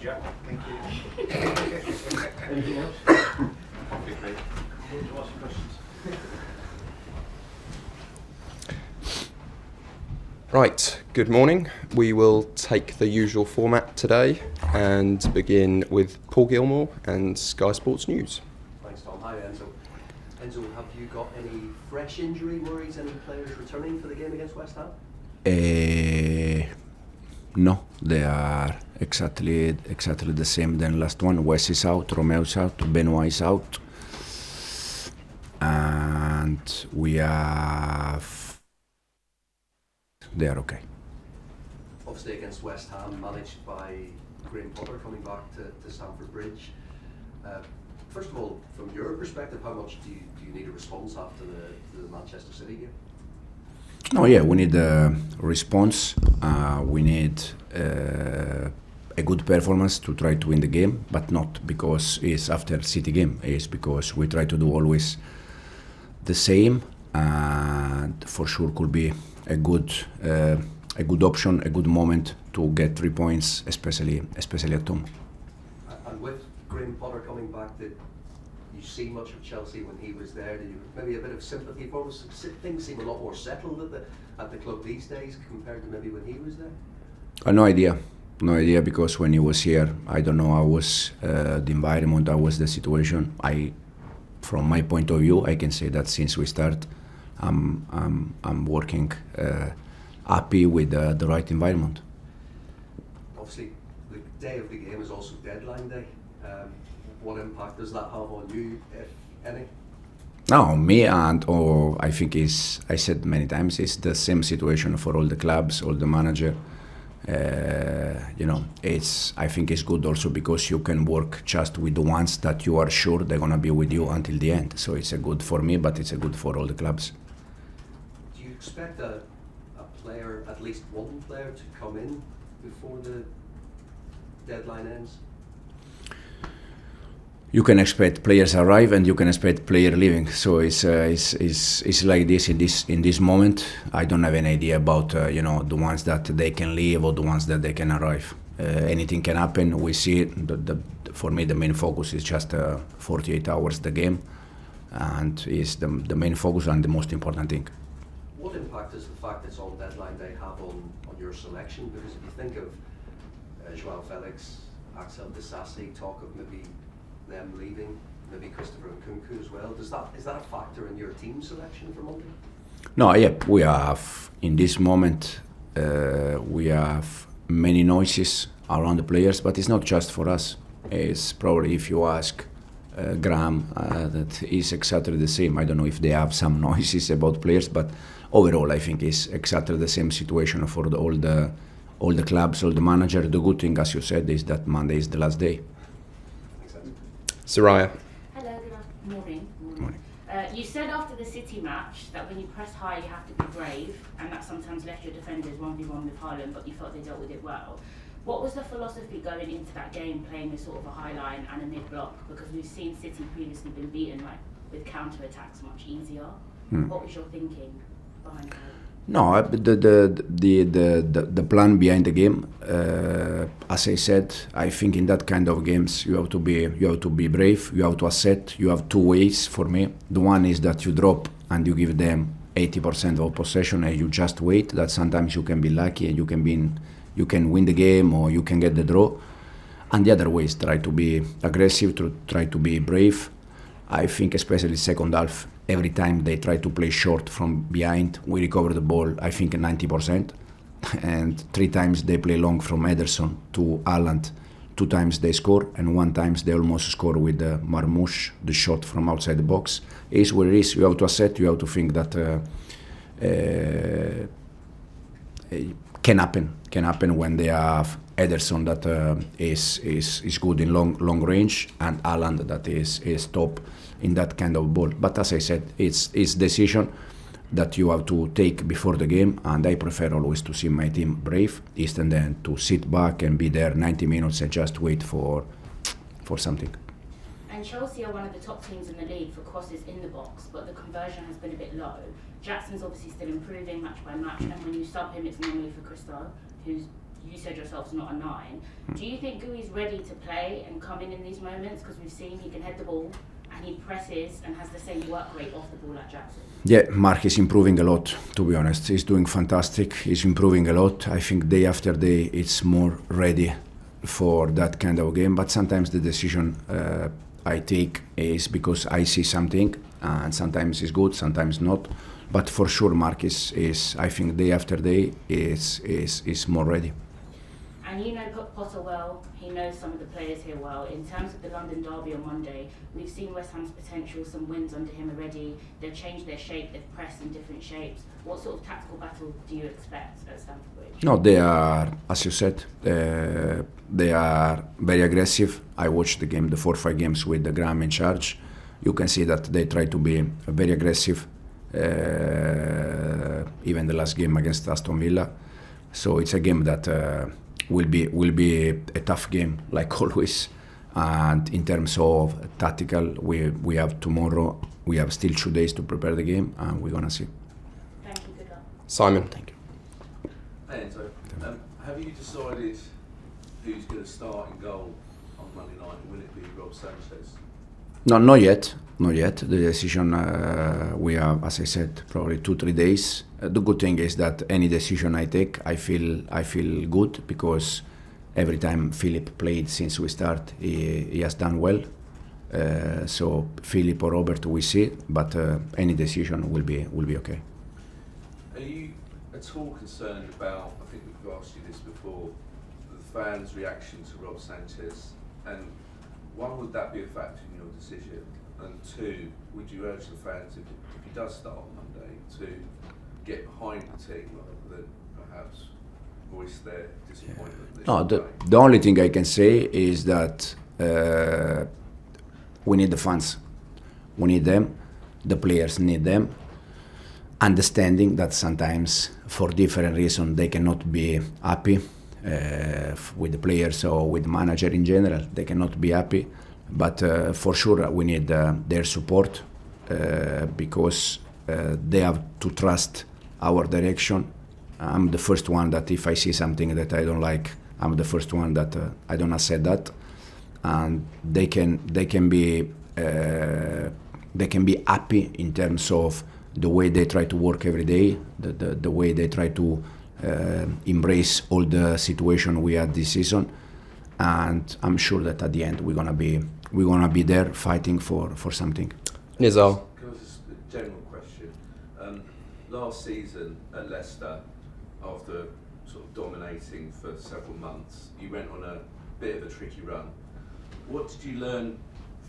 Jack. Thank you. Anything else? Okay, great. Want to ask some questions? Right, good morning. We will take the usual format today and begin with Paul Gilmore and Sky Sports News. Thanks, Tom. Hi, Enzo. Enzo, have you got any fresh injury worries? Any players returning for the game against West Ham? No, they are exactly the same than last one. Wes is out, Romeo is out, Benoit is out, and we have. They are okay. Obviously against West Ham, managed by Graham Potter coming back to Stamford Bridge. First of all, from your perspective, how much do you need a response after the Manchester City game? No, yeah, we need a response. We need a good performance to try to win the game, but not because it's after City game. It's because we try to do always the same, and for sure could be a good option, a good moment to get 3 points, especially at home. And with Graham Potter coming back, did you see much of Chelsea when he was there? Did you maybe a bit of sympathy for him? Things seem a lot more settled at the club these days compared to maybe when he was there? No idea, because when he was here, I don't know how was the environment, how was the situation. From my point of view, I can say that since we start, I'm working happy with the right environment. Obviously, the day of the game is also deadline day. What impact does that have on you, if any? No, me and I think I said many times, it's the same situation for all the clubs, all the manager. I think it's good also because you can work just with the ones that you are sure they're gonna be with you until the end. So it's a good for me, but it's a good for all the clubs. Do you expect a player, at least one player, to come in before the deadline ends? You can expect players arrive and you can expect player leaving. So it's like this in this moment. I don't have any idea about the ones that they can leave or the ones that they can arrive. Anything can happen. We see it. For me, the main focus is just 48 hours the game, and is the main focus and the most important thing. What impact does the fact it's on deadline day have on your selection? Because if you think of Joao Felix, Axel Disasi, talk of maybe them leaving, maybe Christopher Nkunku as well. Is that a factor in your team selection for Monday? No, yeah, we have in this moment we have many noises around the players, but it's not just for us. It's probably if you ask Graham, that is exactly the same. I don't know if they have some noises about players, but overall I think it's exactly the same situation for all the clubs, all the manager. The good thing, as you said, is that Monday is the last day. Soraya. Hello, good morning. Morning. You said after the City match that when you press high you have to be brave, and that sometimes left your defenders 1v1 with Haaland, but you felt they dealt with it well. What was the philosophy going into that game, playing a sort of a high line and a mid-block? Because we've seen City previously been beaten with counter-attacks much easier. What was your thinking behind that? No, the plan behind the game, as I said, I think in that kind of games you have to be brave. You have to accept. You have two ways for me. The one is that you drop and you give them 80% of possession and you just wait. That sometimes you can be lucky and you can win the game or you can get the draw. And the other way is try to be aggressive, to try to be brave. I think especially second half, every time they try to play short from behind, we recover the ball, I think 90%. And 3 times they play long from Ederson to Haaland. 2 times they score, and 1 time they almost score with Marmoush, the shot from outside the box. It's what it is. You have to accept, you have to think that can happen when they have Ederson that is good in long range, and Haaland that is top in that kind of ball. But as I said, it's decision that you have to take before the game, and I prefer always to see my team brave instead than to sit back and be there 90 minutes and just wait for something. And Chelsea are one of the top teams in the league for crosses in the box, but the conversion has been a bit low. Jackson's obviously still improving match by match, and when you sub him, it's normally for Cristo, who's you said yourself, is not a 9. Do you think Gui's ready to play and come in these moments? Because we've seen he can head the ball and he presses and has the same work rate off the ball like Jackson. Yeah, Mark is improving a lot, to be honest. He's doing fantastic. He's improving a lot. I think day after day it's more ready for that kind of game. But sometimes the decision I take is because I see something, and sometimes it's good, sometimes not. But for sure, Mark is I think day after day is more ready. And you know Potter well, he knows some of the players here well. In terms of the London derby on Monday, we've seen West Ham's potential, some wins under him already. They've changed their shape, they've pressed in different shapes. What sort of tactical battle do you expect at Stamford Bridge? No, they are, as you said, they are very aggressive. I watched the game, the 4-5 games with the Graham in charge. You can see that they try to be very aggressive, even the last game against Aston Villa. So it's a game that will be a tough game, like always. And in terms of tactical, we have tomorrow, we have still 2 days to prepare the game, and we're gonna see. Thank you, good luck. Simon. Thank you. Hey Enzo, have you decided who's going to start in goal on Monday night? Will it be Rob Sanchez? No, not yet. Not yet. The decision we have, as I said, probably 2-3 days. The good thing is that any decision I take, I feel good, because every time Philip played since we start, he has done well. So Philip or Robert, we see, but any decision will be okay. Are you at all concerned about, I think we've asked you this before, the fans' reaction to Rob Sanchez? And one, would that be a factor in your decision? And two, would you urge the fans, if he does start on Monday, to get behind the team rather than perhaps voice their disappointment? No, the only thing I can say is that we need the fans. We need them. The players need them. Understanding that sometimes, for different reasons, they cannot be happy with the players or with the manager in general. They cannot be happy. But for sure, we need their support, because they have to trust our direction. I'm the first one that if I see something that I don't like, I'm the first one that I don't accept that. And they can be happy in terms of the way they try to work every day, the way they try to embrace all the situation we had this season. And I'm sure that at the end we're gonna be there fighting for something. Nizar. Can I just a general question? Last season at Leicester, after sort of dominating for several months, you went on a bit of a tricky run. What did you learn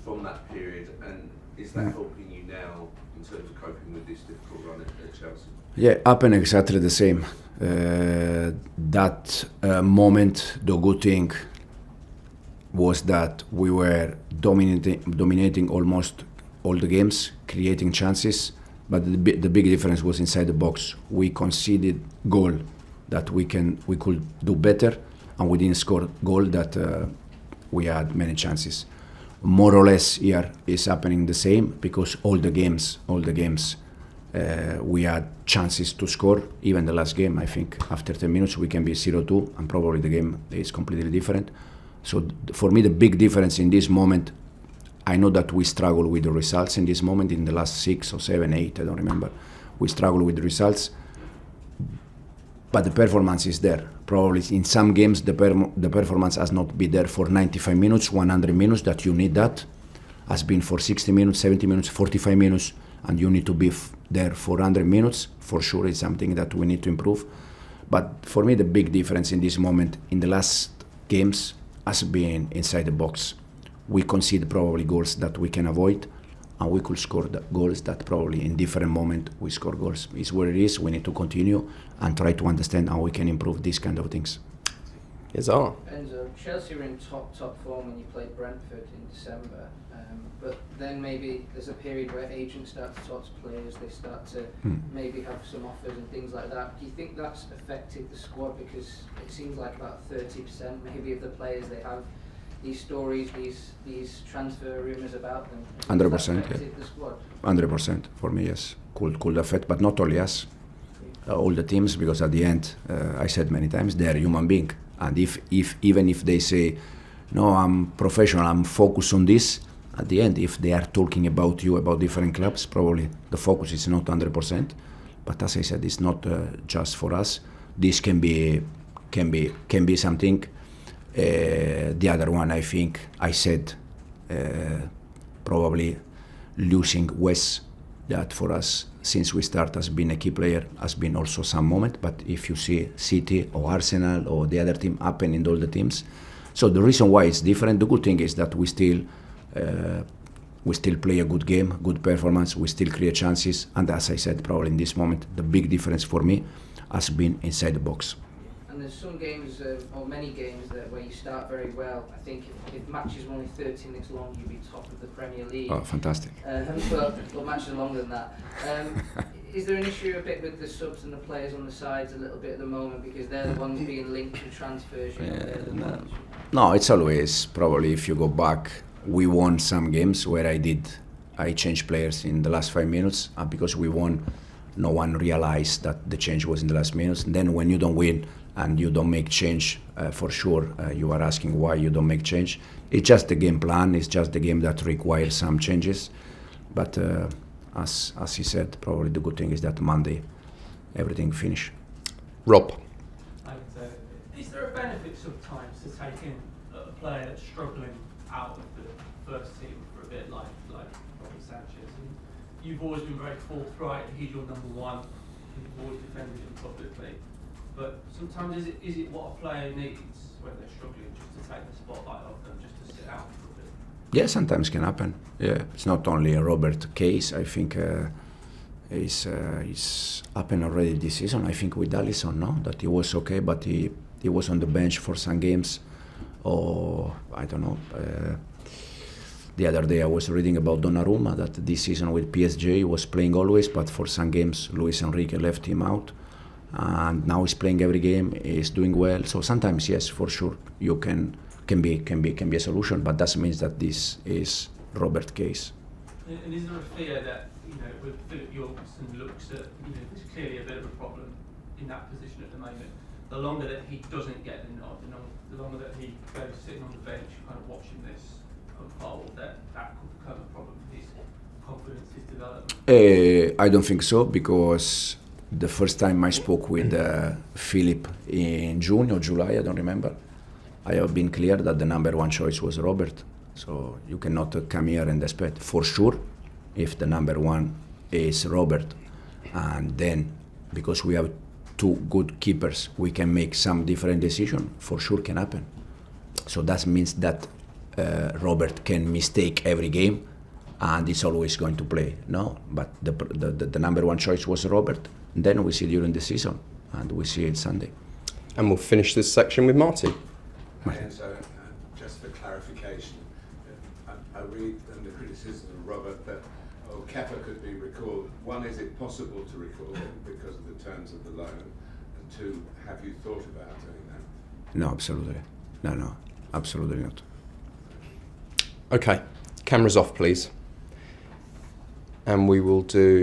from that period, and is that helping you now in terms of coping with this difficult run at Chelsea? Yeah, happened exactly the same. That moment, the good thing was that we were dominating almost all the games, creating chances, but the big difference was inside the box. We conceded goal that we could do better, and we didn't score goal that we had many chances. More or less here is happening the same, because all the games we had chances to score. Even the last game, I think after 10 minutes we can be 0-2, and probably the game is completely different. So for me, the big difference in this moment, I know that we struggle with the results in this moment, in the last 6 or 7, 8, I don't remember. We struggle with the results, but the performance is there. Probably in some games the performance has not been there for 95 minutes, 100 minutes, that you need that. Has been for 60 minutes, 70 minutes, 45 minutes, and you need to be there for 100 minutes. For sure it's something that we need to improve. But for me, the big difference in this moment, in the last games, has been inside the box. We concede probably goals that we can avoid, and we could score the goals that probably in different moment we score goals. It's where it is. We need to continue and try to understand how we can improve these kind of things. Nizar. Enzo, Chelsea were in top form when you played Brentford in December, but then maybe there's a period where agents start to talk to players, they start to maybe have some offers and things like that. Do you think that's affected the squad? Because it seems like about 30% maybe of the players, they have these stories, these transfer rumours about them. 100%, yeah. The squad? 100% for me, yes. Could affect, but not only us. All the teams, because at the end, I said many times, they are human beings. And if even if they say, no, I'm professional, I'm focused on this, at the end, if they are talking about you, about different clubs, probably the focus is not 100%. But as I said, it's not just for us. This can be something. The other one, I think, I said, probably losing Wes, that for us, since we start, has been a key player, has been also some moment. But if you see City or Arsenal or the other team happen in all the teams, so the reason why it's different, the good thing is that we still play a good game, good performance, we still create chances, and as I said, probably in this moment, the big difference for me has been inside the box. And there's some games, or many games, where you start very well. I think if matches were only 30 minutes long, you'd be top of the Premier League. Oh, fantastic. But matches are longer than that. Is there an issue a bit with the subs and the players on the sides a little bit at the moment, because they're the ones being linked to transfers? No, it's always, probably if you go back, we won some games where I changed players in the last 5 minutes, and because we won, no one realized that the change was in the last minutes. And then when you don't win and you don't make change, for sure, you are asking why you don't make change. It's just the game plan, it's just the game that requires some changes. But as he said, probably the good thing is that Monday, everything finish. Rob. Is there a benefit sometimes to taking a player that's struggling out of the first team for a bit, like Robert Sanchez? And you've always been very forthright. He's your number one. You've always defended him publicly. But sometimes is it what a player needs when they're struggling, just to take the spotlight off them, just to sit out for a bit? Yeah, sometimes can happen. Yeah, it's not only a Robert case. I think it's happened already this season. I think with Alisson, no, that he was okay, but he was on the bench for some games, or I don't know. The other day I was reading about Donnarumma, that this season with PSG he was playing always, but for some games Luis Enrique left him out, and now he's playing every game. He's doing well. So sometimes, yes, for sure, you can be a solution, but that means that this is Robert's case. And is there a fear that, with Philip Yorkson looks at, there's clearly a bit of a problem in that position at the moment? The longer that he doesn't get the nod, the longer that he goes sitting on the bench, kind of watching this unfold, that could become a problem for his confidence, his development? I don't think so, because the first time I spoke with Philip in June or July, I don't remember, I have been clear that the number one choice was Robert. So you cannot come here and expect, for sure, if the number one is Robert, and then because we have two good keepers, we can make some different decision, for sure can happen. So that means that Robert can mistake every game, and it's always going to play. No, but the number one choice was Robert. Then we see during the season, and we see it Sunday. And we'll finish this section with Marty. So, just for clarification, I read in the criticism of Robert that Kepa could be recalled. One, is it possible to recall him because of the terms of the loan? And two, have you thought about doing that? No, absolutely. No, absolutely not. Okay, cameras off, please. And we will do